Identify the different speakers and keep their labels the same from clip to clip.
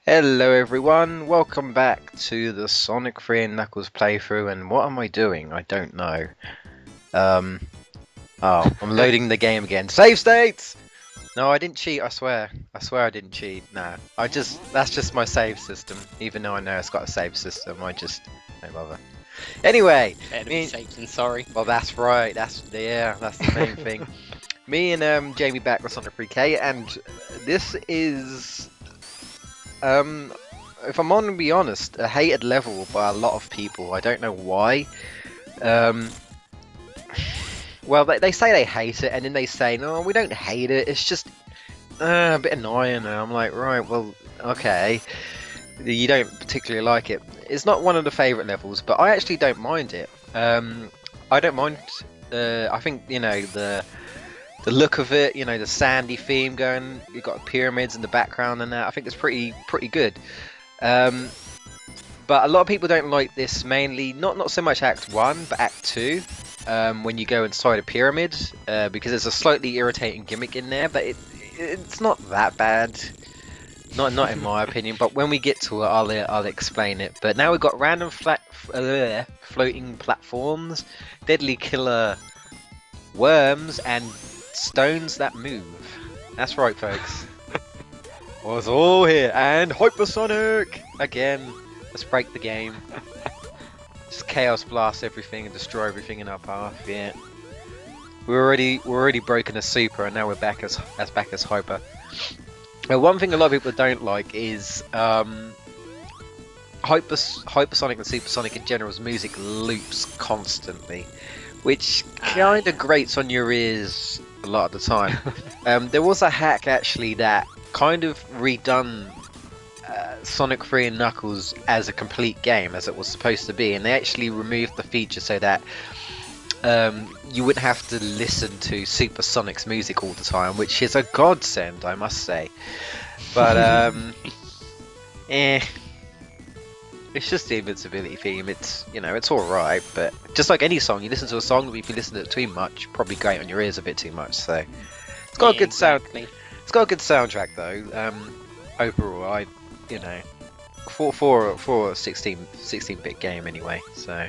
Speaker 1: Hello everyone, welcome back to the Sonic 3 and Knuckles playthrough, and what am I doing? I don't know. I'm loading the game again. Save states! No, I didn't cheat, I swear. I swear I didn't cheat. Nah, that's just my save system. Even though I know it's got a save system, I just don't bother. Anyway!
Speaker 2: Better to be safe than sorry.
Speaker 1: Well, that's right, that's the main thing. Me and Jamie back with Sonic 3K, and this is... if I'm to be honest, a hated level by a lot of people. I don't know why. Well, they say they hate it, and then they say, no, we don't hate it. It's just a bit annoying. And I'm like, right, well, okay. You don't particularly like it. It's not one of the favourite levels, but I actually don't mind it. I don't mind. I think, you know, the look of it, you know, the sandy theme going, you've got pyramids in the background and that, I think it's pretty good. But a lot of people don't like this, mainly, not so much Act 1, but Act 2, when you go inside a pyramid, because there's a slightly irritating gimmick in there, but it's not that bad. Not in my opinion, but when we get to it, I'll explain it. But now we've got random floating platforms, deadly killer worms, and stones that move. That's right, folks. Was all here, and Hypersonic again. Let's break the game. Just chaos blast everything and destroy everything in our path. Yeah, we're already broken as Super, and now we're back as Hyper. Now, one thing a lot of people don't like is Hypersonic and Supersonic in general's music loops constantly, which kind of grates on your ears a lot of the time. There was a hack actually that kind of redone Sonic 3 and Knuckles as a complete game, as it was supposed to be, and they actually removed the feature so that you wouldn't have to listen to Supersonic's music all the time, which is a godsend, I must say. But it's just the invincibility theme. It's, you know, it's alright, but just like any song, you listen to a song, but if you listen to it too much, probably grate on your ears a bit too much. So it's got a good sound. It's got a good soundtrack though. Overall, you know, for a 16-bit game anyway. So,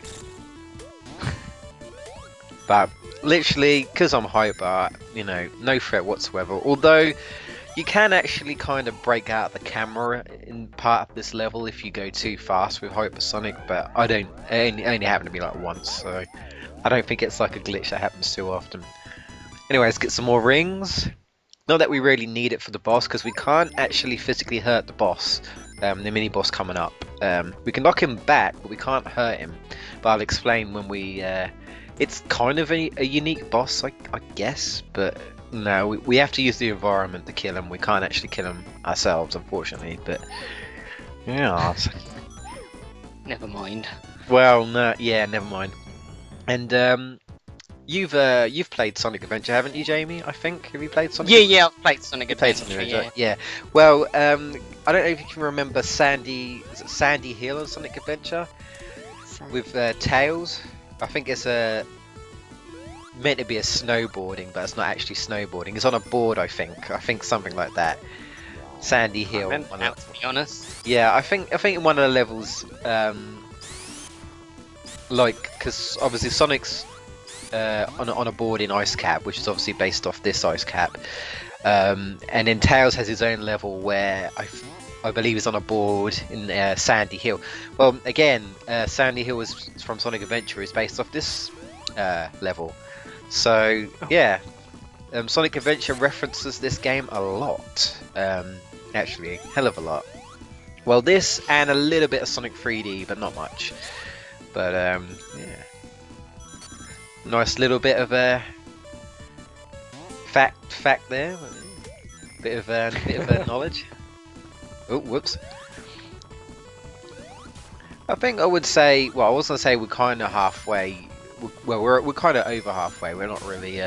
Speaker 1: but literally, because I'm hyper, you know, no threat whatsoever. Although you can actually kind of break out the camera in part of this level if you go too fast with Hypersonic, but I don't. It only happened to me like once, so I don't think it's like a glitch that happens too often. Anyway, let's get some more rings. Not that we really need it for the boss, because we can't actually physically hurt the boss, the mini boss coming up. We can knock him back, but we can't hurt him. But I'll explain when we. It's kind of a unique boss, I guess, but. No, we have to use the environment to kill him. We can't actually kill him ourselves, unfortunately. But yeah,
Speaker 2: Never mind.
Speaker 1: well, no, yeah, never mind. And you've played Sonic Adventure, haven't you, Jamie? I think. Have you played Sonic?
Speaker 2: Yeah, I've played Sonic Adventure.
Speaker 1: Yeah. Well, I don't know if you can remember Sandy. Is it Sandy Hill on Sonic Adventure with Tails? I think it's meant to be a snowboarding, but it's not actually snowboarding. It's on a board, I think something like that. Sandy Hill.
Speaker 2: To be honest.
Speaker 1: Yeah, I think in one of the levels, like, because obviously Sonic's on a board in Ice Cap, which is obviously based off this Ice Cap, and then Tails has his own level where I believe he's on a board in Sandy Hill. Well, again, Sandy Hill is from Sonic Adventure, is based off this level. So yeah, Sonic Adventure references this game a lot, actually, hell of a lot. Well, this and a little bit of Sonic 3D, but not much. But yeah, nice little bit of fact there, bit of knowledge. Oh, whoops. I think I would say, well, I was gonna say we're kind of halfway well, we're kind of over halfway. We're not really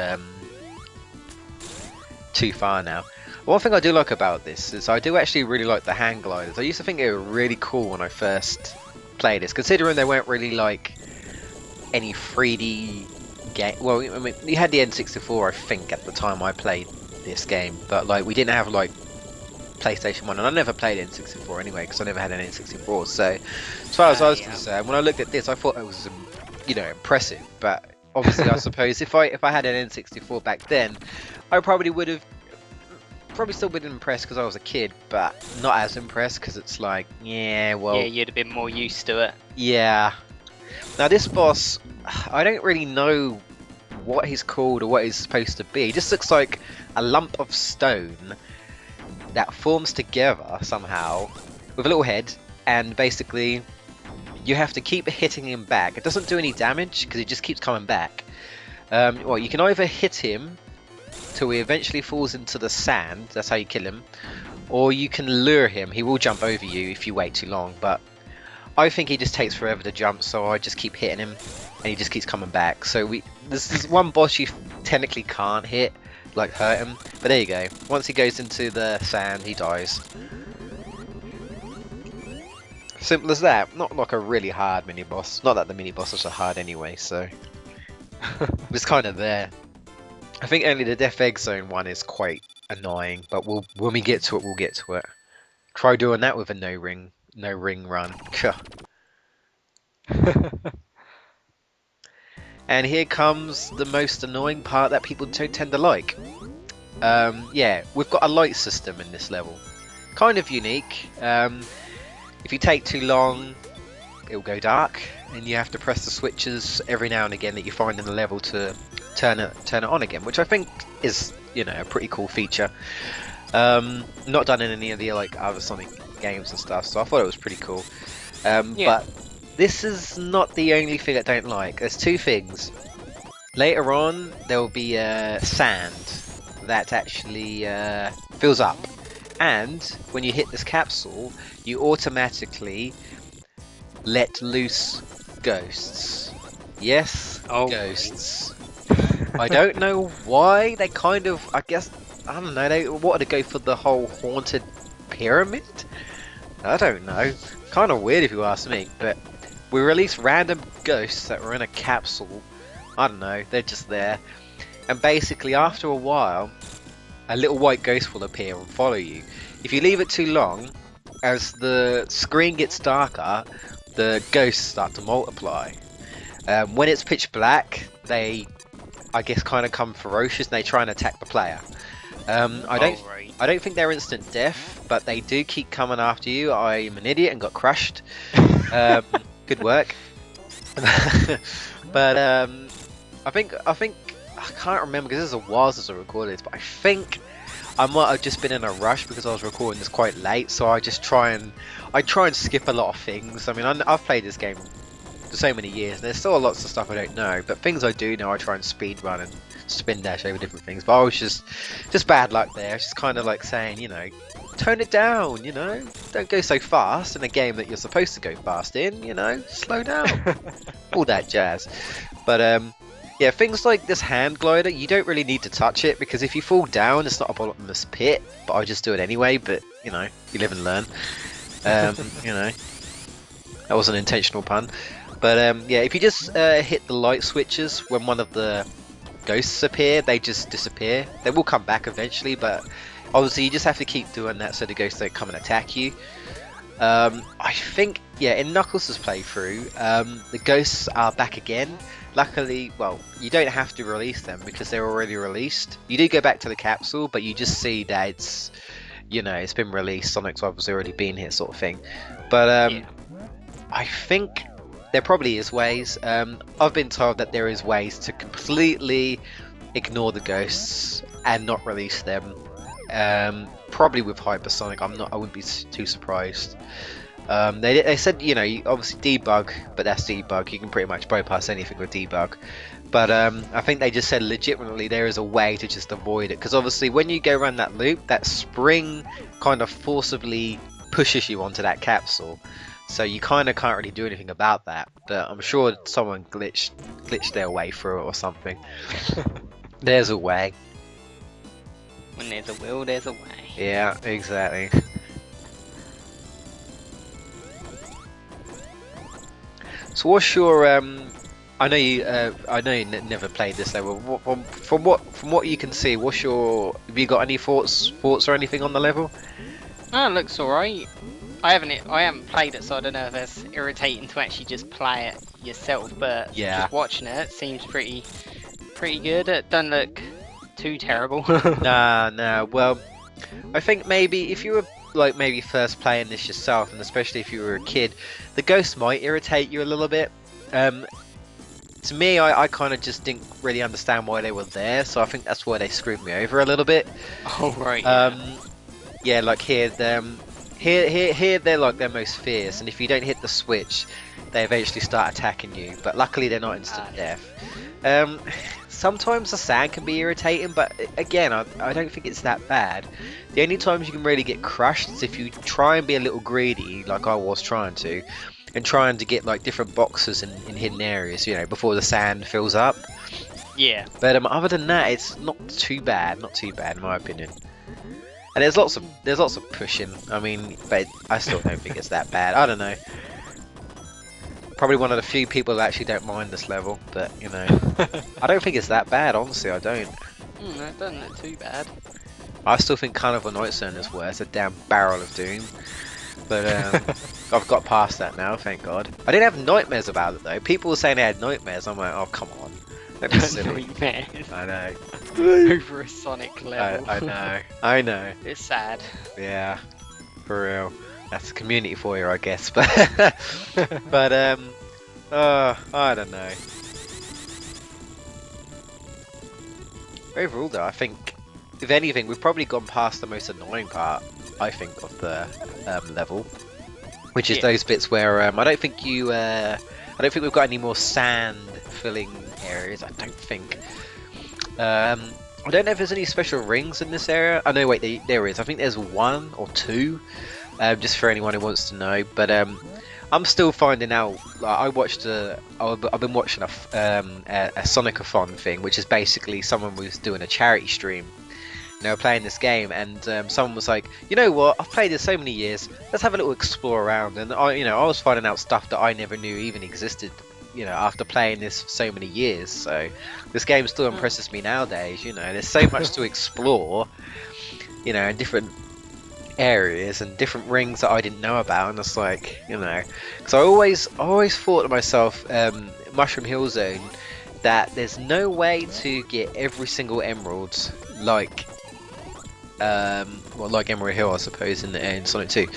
Speaker 1: too far now. One thing I do like about this is I do actually really like the hang gliders. I used to think they were really cool when I first played this, considering they weren't really like any 3D game. Well, I mean, you had the N64, I think, at the time I played this game, but like we didn't have like PlayStation 1, and I never played N64 anyway because I never had an N64. So as far as I was concerned, when I looked at this, I thought it was impressive. But obviously, I suppose if I had an N64 back then, I probably would have still been impressed because I was a kid, but not as impressed because it's like, yeah, well,
Speaker 2: Yeah, you'd have been more used to it.
Speaker 1: yeah. Now this boss, I don't really know what he's called or what he's supposed to be. He just looks like a lump of stone that forms together somehow with a little head, and basically you have to keep hitting him back. It doesn't do any damage because he just keeps coming back. Well, you can either hit him till he eventually falls into the sand, that's how you kill him, or you can lure him. He will jump over you if you wait too long, but I think he just takes forever to jump, so I just keep hitting him and he just keeps coming back. So this is one boss you technically can't hit, like hurt him, but there you go. Once he goes into the sand, he dies. Simple as that. Not like a really hard mini boss. Not that the mini bosses are hard anyway, so it's kind of there. I think only the Death Egg Zone one is quite annoying, but when we get to it, we'll get to it. Try doing that with a no ring run. And here comes the most annoying part that people don't tend to like. Yeah, we've got a light system in this level. Kind of unique. If you take too long, it'll go dark, and you have to press the switches every now and again that you find in the level to turn it on again, which I think is, a pretty cool feature. Not done in any of the like other Sonic games and stuff, so I thought it was pretty cool. But this is not the only thing I don't like. There's two things. Later on, there will be sand that actually fills up, and when you hit this capsule, you automatically let loose ghosts. Yes, ghosts. I don't know why they kind of, I don't know, they wanted to go for the whole haunted pyramid? I don't know. Kind of weird if you ask me, but we released random ghosts that were in a capsule. I don't know, they're just there. And basically after a while, a little white ghost will appear and follow you. If you leave it too long, as the screen gets darker, the ghosts start to multiply. When it's pitch black, they, I guess, kind of come ferocious and they try and attack the player. I don't think they're instant death, but they do keep coming after you. I'm an idiot and got crushed. Good work. But I think I can't remember because this is a while since I recorded this, but I think I might have just been in a rush because I was recording this quite late, so I try and skip a lot of things. I mean, I've played this game for so many years, and there's still lots of stuff I don't know, but things I do know, I try and speed run and spin dash over different things. But I was just bad luck there. It's just kind of like saying, tone it down, don't go so fast in a game that you're supposed to go fast in, slow down, all that jazz. But yeah, things like this hand glider, you don't really need to touch it because if you fall down, it's not a bottomless pit. But I just do it anyway. But you live and learn. That was an intentional pun. But yeah, if you just hit the light switches when one of the ghosts appear, they just disappear. They will come back eventually, but obviously you just have to keep doing that so the ghosts don't come and attack you. I think, yeah, in Knuckles' playthrough, the ghosts are back again. Luckily, well, you don't have to release them because they're already released. You do go back to the capsule, but you just see that it's, it's been released. Sonic's obviously already been here, sort of thing. But I think there probably is ways. I've been told that there is ways to completely ignore the ghosts and not release them. Probably with Hypersonic, I wouldn't be too surprised. They said, you obviously debug, but that's debug. You can pretty much bypass anything with debug. But I think they just said legitimately there is a way to just avoid it. Because obviously when you go around that loop, that spring kind of forcibly pushes you onto that capsule. so you kind of can't really do anything about that. But I'm sure someone glitched their way through it or something. There's a way.
Speaker 2: When there's a will, there's a way.
Speaker 1: Yeah, exactly. So what's your I know you never played this level. From what you can see, what's your have you got any thoughts or anything on the level?
Speaker 2: Oh, it looks alright. I haven't played it, so I don't know if it's irritating to actually just play it yourself. But
Speaker 1: Yeah.
Speaker 2: just watching it seems pretty good. It doesn't look too terrible.
Speaker 1: Nah. Well, I think maybe if you were like maybe first playing this yourself, and especially if you were a kid, the ghosts might irritate you a little bit. To me, I kind of just didn't really understand why they were there, so I think that's why they screwed me over a little bit.
Speaker 2: Oh right.
Speaker 1: Yeah, like here they're like their most fierce, and if you don't hit the switch, they eventually start attacking you. But luckily, they're not instant death. Sometimes the sand can be irritating, but again, I don't think it's that bad. The only times you can really get crushed is if you try and be a little greedy, like I was trying to, and trying to get like different boxes in hidden areas, you know, before the sand fills up.
Speaker 2: Yeah.
Speaker 1: But other than that, it's not too bad in my opinion. And there's lots of pushing. I mean, but I still don't think it's that bad. I don't know. Probably one of the few people that actually don't mind this level, but you know, I don't think it's that bad. Honestly, I don't.
Speaker 2: It doesn't look too bad.
Speaker 1: I still think Carnival Night Zone is worse. A damn barrel of doom. But I've got past that now, thank God. I didn't have nightmares about it though. People were saying they had nightmares. I'm like, oh come on, don't be silly.
Speaker 2: Nightmares.
Speaker 1: I know.
Speaker 2: Over a Sonic level.
Speaker 1: I know.
Speaker 2: It's sad.
Speaker 1: Yeah, for real. That's a community for you, I guess. But I don't know. Overall, though, I think if anything, we've probably gone past the most annoying part. I think of the level, which is those bits where I don't think we've got any more sand filling areas. I don't think. I don't know if there's any special rings in this area. Oh no, wait, there is. I think there's one or two. Just for anyone who wants to know, but I'm still finding out. Like, I've been watching a Sonic-a-thon thing, which is basically someone was doing a charity stream. They were playing this game, and someone was like, "You know what? I've played this so many years. Let's have a little explore around." And I was finding out stuff that I never knew even existed. You know, after playing this for so many years, so this game still impresses me nowadays. You know, there's so much to explore. You know, in different areas and different rings that I didn't know about, and it's like, you know, because I always thought to myself, Mushroom Hill Zone, that there's no way to get every single emerald like Emerald Hill, I suppose, in Sonic 2.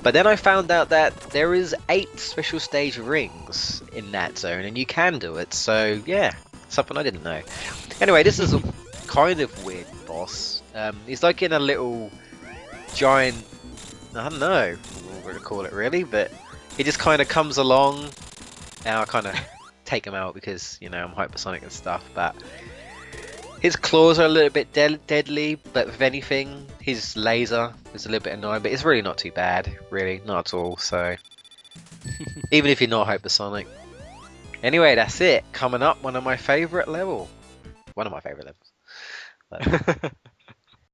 Speaker 1: But then I found out that there is 8 special stage rings in that zone, and you can do it. So yeah, something I didn't know. Anyway, this is a kind of weird boss. He's like in a little giant, I don't know what to call it really, but he just kind of comes along. Now I kind of take him out because, you know, I'm hypersonic and stuff, but his claws are a little bit deadly, but if anything, his laser is a little bit annoying, but it's really not too bad, really, not at all, so even if you're not hypersonic. Anyway, that's it. Coming up, one of my favourite levels. But